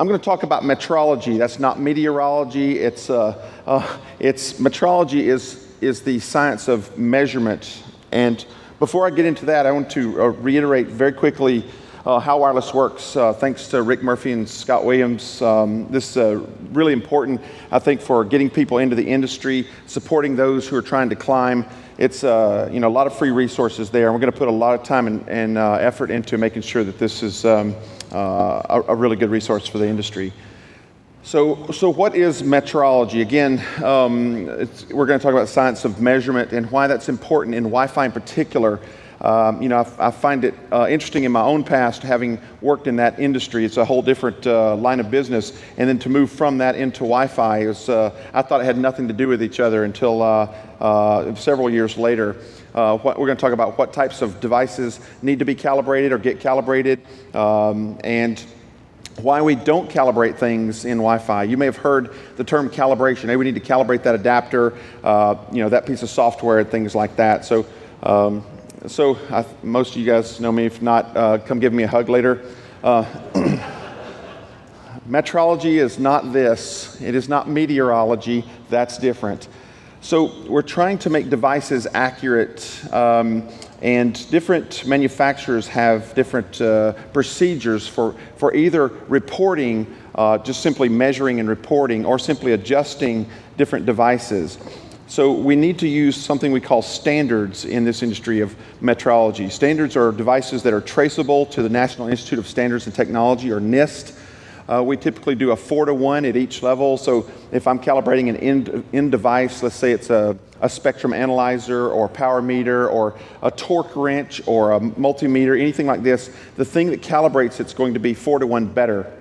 I'm going to talk about metrology. That's not meteorology. It's metrology is the science of measurement. And before I get into that, I want to reiterate very quickly how wireless works. Thanks to Rick Murphy and Scott Williams. This is really important, I think, for getting people into the industry, supporting those who are trying to climb. It's a lot of free resources there, and we're going to put a lot of time and effort into making sure that this is a really good resource for the industry. So what is metrology? Again, we're going to talk about science of measurement and why that's important in Wi-Fi in particular. I find it interesting in my own past, having worked in that industry. It's a whole different line of business, and then to move from that into Wi-Fi I thought it had nothing to do with each other until several years later. We're going to talk about what types of devices need to be calibrated or get calibrated, and why we don't calibrate things in Wi-Fi. You may have heard the term calibration. Maybe we need to calibrate that adapter, that piece of software, and things like that. So most of you guys know me. If not, come give me a hug later. Metrology is not this. It is not meteorology. That's different. So we're trying to make devices accurate, and different manufacturers have different procedures for either reporting, just simply measuring and reporting, or simply adjusting different devices. So we need to use something we call standards in this industry of metrology. Standards are devices that are traceable to the National Institute of Standards and Technology, or NIST. We typically do a 4-to-1 at each level. So if I'm calibrating an end device, let's say it's a spectrum analyzer or power meter or a torque wrench or a multimeter, anything like this, the thing that calibrates it's going to be 4-to-1 better.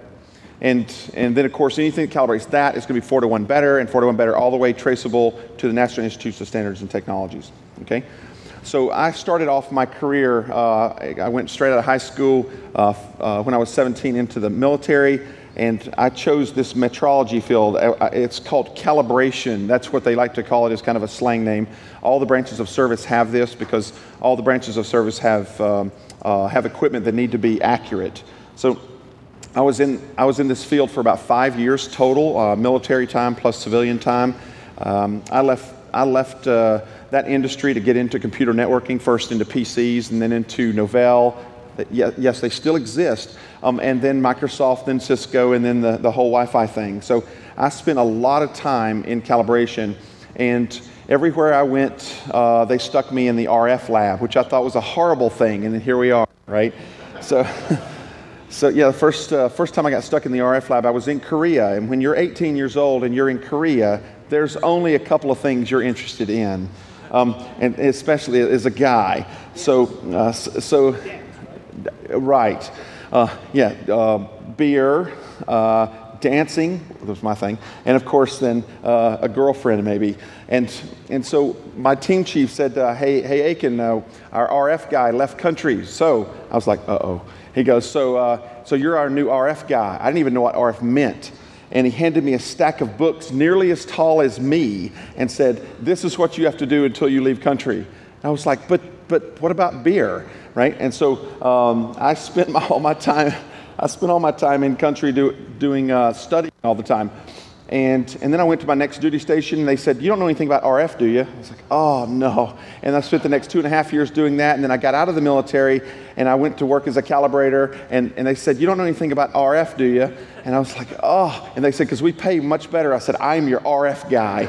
And then, of course, anything that calibrates that is going to be 4-to-1 better, and 4-to-1 better all the way traceable to the National Institutes of Standards and Technologies. Okay? So I started off my career, I went straight out of high school when I was 17 into the military, and I chose this metrology field. It's called calibration. That's what they like to call it, as kind of a slang name. All the branches of service have this because all the branches of service have equipment that need to be accurate. So I was in this field for about 5 years total, military time plus civilian time. I left that industry to get into computer networking, first into PCs and then into Novell. Yes, they still exist. And then Microsoft, then Cisco, and then the whole Wi-Fi thing. So I spent a lot of time in calibration, and everywhere I went, they stuck me in the RF lab, which I thought was a horrible thing, and then here we are, right? So yeah, the first time I got stuck in the RF lab, I was in Korea, and when you're 18 years old and you're in Korea, there's only a couple of things you're interested in, and especially as a guy. Right, beer, dancing was my thing, and of course then a girlfriend maybe. And so my team chief said, "Hey, Akin, our RF guy left country." So I was like, "Uh-oh." He goes, so you're our new RF guy. I didn't even know what RF meant. And he handed me a stack of books nearly as tall as me and said, "This is what you have to do until you leave country." And I was like, but what about beer, right? And so I spent all my time in country doing studying all the time. And then I went to my next duty station, and they said, "You don't know anything about RF, do you?" I was like, "Oh, no." And I spent the next 2.5 years doing that, and then I got out of the military, and I went to work as a calibrator, and they said, "You don't know anything about RF, do you?" And I was like, "Oh." And they said, "Because we pay much better." I said, "I'm your RF guy."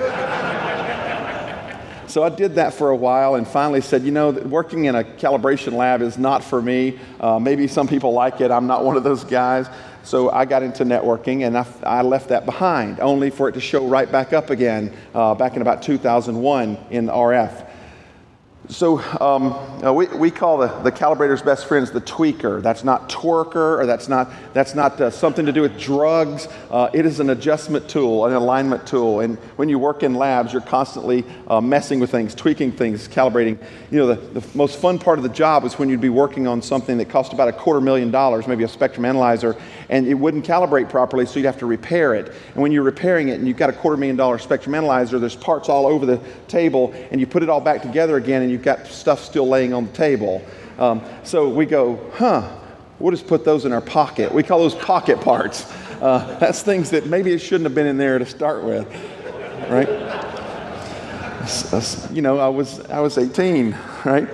So I did that for a while and finally said, working in a calibration lab is not for me. Maybe some people like it. I'm not one of those guys. So I got into networking, and I left that behind, only for it to show right back up again back in about 2001 in RF. So we call the calibrator's best friends the tweaker. That's not twerker, or that's not something to do with drugs. It is an adjustment tool, an alignment tool. And when you work in labs, you're constantly messing with things, tweaking things, calibrating. The most fun part of the job is when you'd be working on something that cost about $250,000, maybe a spectrum analyzer, and it wouldn't calibrate properly, so you'd have to repair it. And when you're repairing it and you've got a $250,000 spectrum analyzer, there's parts all over the table, and you put it all back together again, and you've got stuff still laying on the table. So we go, we'll just put those in our pocket. We call those pocket parts. That's things that maybe it shouldn't have been in there to start with, right? You know, I was 18, right?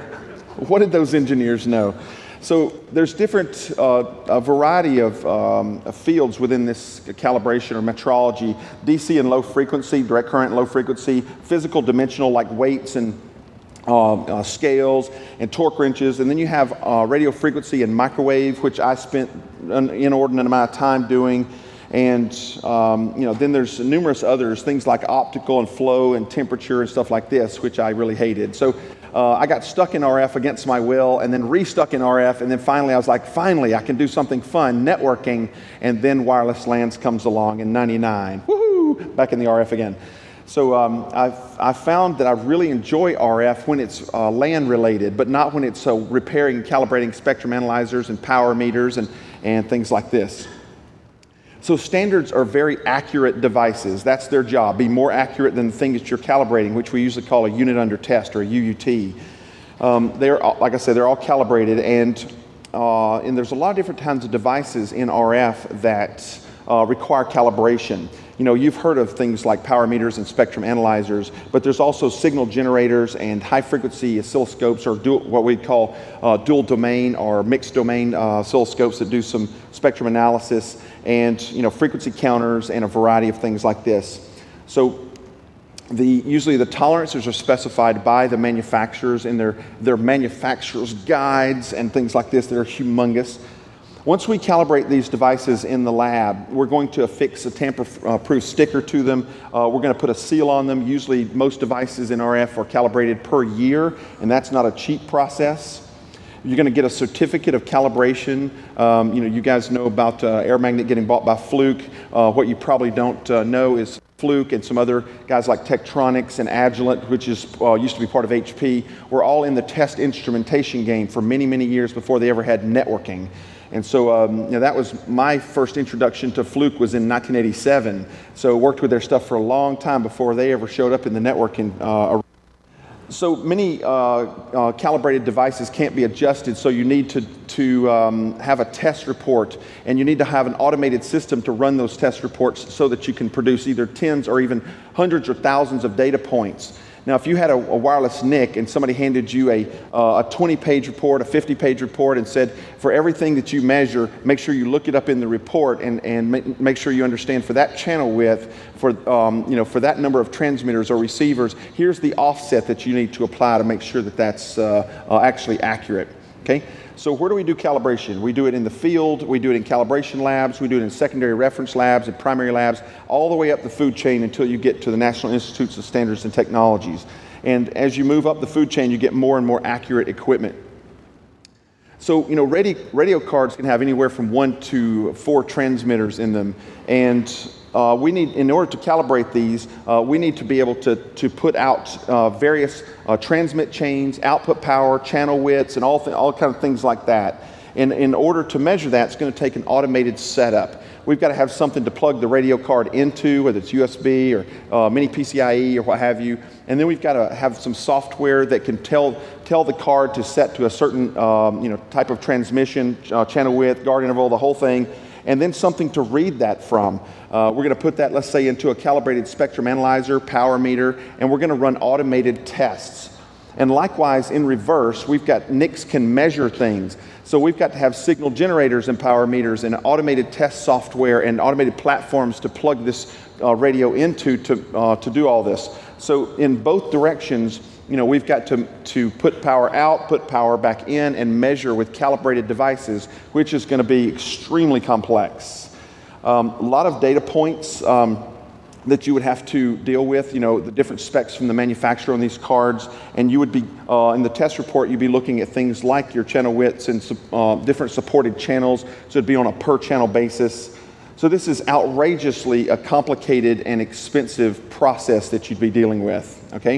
What did those engineers know? So there's different, a variety of fields within this calibration or metrology: DC and low frequency, direct current and low frequency, physical dimensional like weights and scales and torque wrenches, and then you have radio frequency and microwave, which I spent an inordinate amount of time doing. And you know, then there's numerous others, things like optical and flow and temperature and stuff like this, which I really hated. So I got stuck in RF against my will, and then re-stuck in RF, and then finally I was like, finally I can do something fun, networking, and then wireless LANs comes along in '99. Woohoo! Back in the RF again. So I've found that I really enjoy RF when it's LAN related, but not when it's repairing and calibrating spectrum analyzers and power meters and things like this. So standards are very accurate devices. That's their job. Be more accurate than the thing that you're calibrating, which we usually call a unit under test or a UUT. They're, like I said, they're all calibrated, and there's a lot of different kinds of devices in RF that require calibration. You know, you've heard of things like power meters and spectrum analyzers, but there's also signal generators and high frequency oscilloscopes, or what we call dual domain or mixed domain oscilloscopes that do some spectrum analysis, and you know, frequency counters and a variety of things like this. So usually the tolerances are specified by the manufacturers in their manufacturer's guides and things like this that are humongous. Once we calibrate these devices in the lab, we're going to affix a tamper-proof sticker to them. We're going to put a seal on them. Usually most devices in RF are calibrated per year, and that's not a cheap process. You're going to get a certificate of calibration. You know, you guys know about Air Magnet getting bought by Fluke. What you probably don't know is Fluke and some other guys like Tektronix and Agilent, which is used to be part of HP, were all in the test instrumentation game for many, many years before they ever had networking. And so you know, that was my first introduction to Fluke was in 1987. So worked with their stuff for a long time before they ever showed up in the networking arena. So many calibrated devices can't be adjusted, so you need to have a test report, and you need to have an automated system to run those test reports so that you can produce either tens or even hundreds or thousands of data points. Now, if you had a wireless NIC and somebody handed you a 20-page report, a 50-page report, and said, for everything that you measure, make sure you look it up in the report and make sure you understand for that channel width, for you know, for that number of transmitters or receivers, here's the offset that you need to apply to make sure that that's actually accurate. Okay? So where do we do calibration? We do it in the field, we do it in calibration labs, we do it in secondary reference labs and primary labs, all the way up the food chain until you get to the National Institutes of Standards and Technologies. And as you move up the food chain, you get more and more accurate equipment. So, you know, radio cards can have anywhere from 1 to 4 transmitters in them, and we need, in order to calibrate these, we need to be able to put out various transmit chains, output power, channel widths, and all kind of things like that. And in order to measure that, it's going to take an automated setup. We've got to have something to plug the radio card into, whether it's USB or mini PCIe or what have you. And then we've got to have some software that can tell the card to set to a certain you know, type of transmission, channel width, guard interval, the whole thing. And then something to read that from. We're going to put that, let's say, into a calibrated spectrum analyzer, power meter, and we're going to run automated tests. And likewise, in reverse, we've got NICs can measure things. So we've got to have signal generators and power meters and automated test software and automated platforms to plug this radio into to do all this. So in both directions, you know, we've got to put power out, put power back in, and measure with calibrated devices, which is going to be extremely complex. A lot of data points that you would have to deal with, you know, the different specs from the manufacturer on these cards, and you would be, in the test report, you'd be looking at things like your channel widths and different supported channels, so it'd be on a per channel basis. So this is outrageously a complicated and expensive process that you'd be dealing with, okay?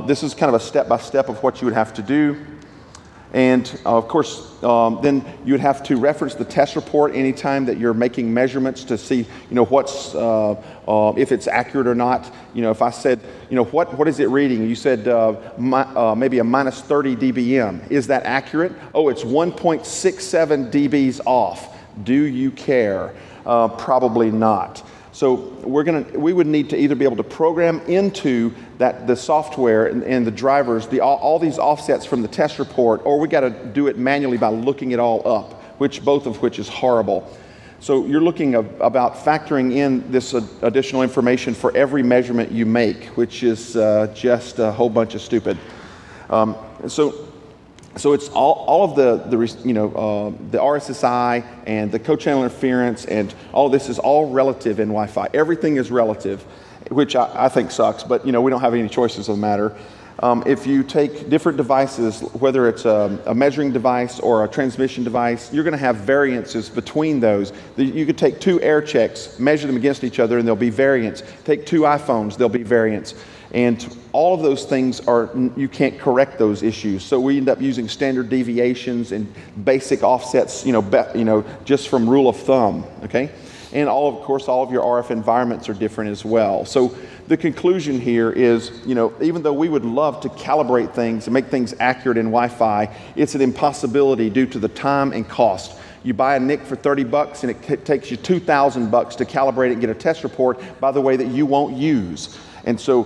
This is kind of a step-by-step of what you would have to do. And of course, then you would have to reference the test report anytime that you're making measurements to see, what's if it's accurate or not. If I said, what is it reading? You said maybe a minus 30 dBm. Is that accurate? Oh, it's 1.67 dBs off. Do you care? Probably not. So we would need to either be able to program into the software and the drivers, all these offsets from the test report, or we got to do it manually by looking it all up, both of which is horrible. So you're looking about factoring in this additional information for every measurement you make, which is just a whole bunch of stupid. So it's all of the RSSI and the co-channel interference and all this is all relative in Wi-Fi. Everything is relative, which I think sucks, but we don't have any choices of the matter. If you take different devices, whether it's a measuring device or a transmission device, you're going to have variances between those. You could take two air checks, measure them against each other, and there'll be variance. Take two iPhones, there'll be variance. And all of those things you can't correct those issues. So we end up using standard deviations and basic offsets, just from rule of thumb, okay? And of course, all of your RF environments are different as well. So the conclusion here is, even though we would love to calibrate things and make things accurate in Wi-Fi, it's an impossibility due to the time and cost. You buy a NIC for 30 bucks and it takes you 2,000 bucks to calibrate it and get a test report, by the way, that you won't use. And so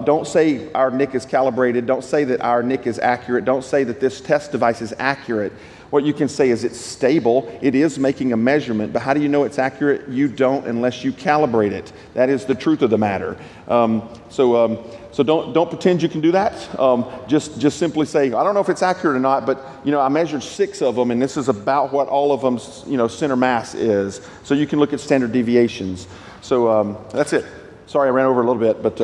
don't say our NIC is calibrated. Don't say that our NIC is accurate. Don't say that this test device is accurate. What you can say is it's stable. It is making a measurement. But how do you know it's accurate? You don't unless you calibrate it. That is the truth of the matter. So don't pretend you can do that. Just simply say, I don't know if it's accurate or not, but I measured 6 of them, and this is about what all of them's center mass is. So you can look at standard deviations. So that's it. Sorry, I ran over a little bit, but